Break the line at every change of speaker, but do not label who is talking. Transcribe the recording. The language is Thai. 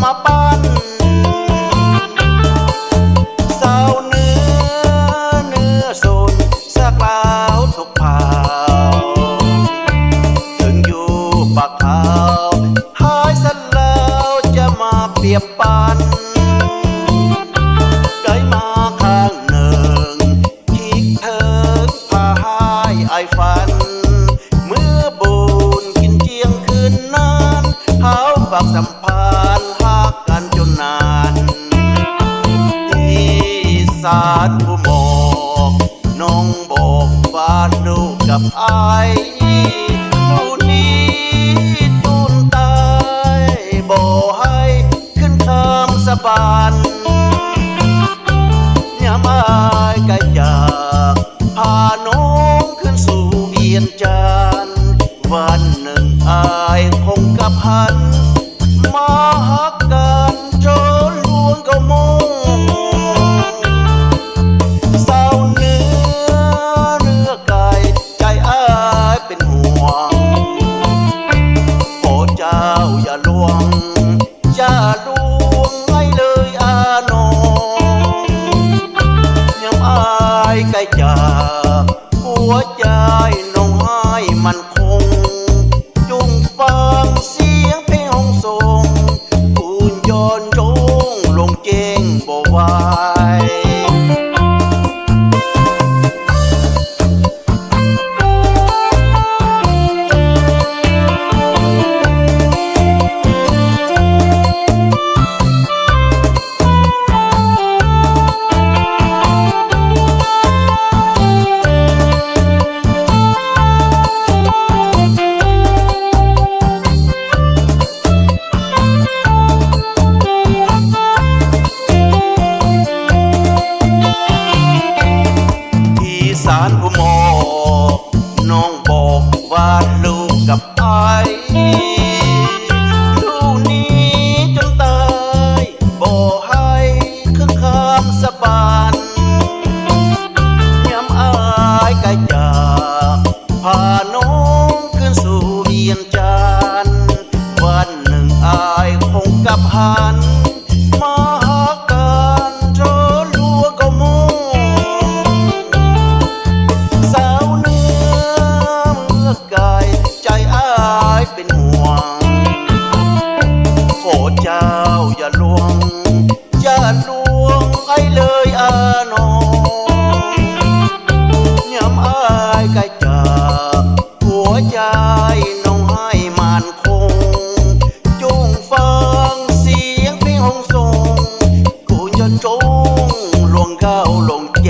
มาปั้นสาวเนื้อสูนสักลาวทุกเผ่าถึงอยู่ปากขาวหายสันแล้วจะมาเปรียบปันได้มาข้างหนึ่งคิดเธอพาให้ไอฝันเมื่อบุญกินเจียงคืนนั้นเขาฝากสัมพันธ์หากกันจนนานที่ศาลผู้หมอกน้องบอกว่าลูกกับไอผู้นี้ตุนตายบ่ให้ขึ้นคำสาบานยามอายไกลจากพาน้องขึ้นสู่เวียนจันทร์วันหนึ่งอายคงกับหันมาหักกันจนลวงก็มองสาวเนื้อไก่ใจอายเป็นห่วงโอ้เจ้าอย่าลวงอย่าลวงให้เลยอาน้องยามอายไกลจากหัวใจน้องให้มันคงจงฟังเสียงเพลงห้องส่งคุณย้อนจงลงเจงบ่ไหวศาลผู้หมอกน้องบอกว่าลูกกับไอลูกนี้จนตายบ่ให้ขึ้นคำสาบานยามอายไกลจากพาน้องขึ้นสู่เวียนจันทร์วันหนึ่งอายคงกับหันมาหากันเธอลัวก็มองเป็นห่วงโอ้เจ้าอย่าลวงอย่าลวงไอ้เลยอาน้องยามอายไกลจากหัวใจน้องให้มันคงจงฟังเสียงเพลงห้องส่งกูจะจงลวงเข้าลงเจ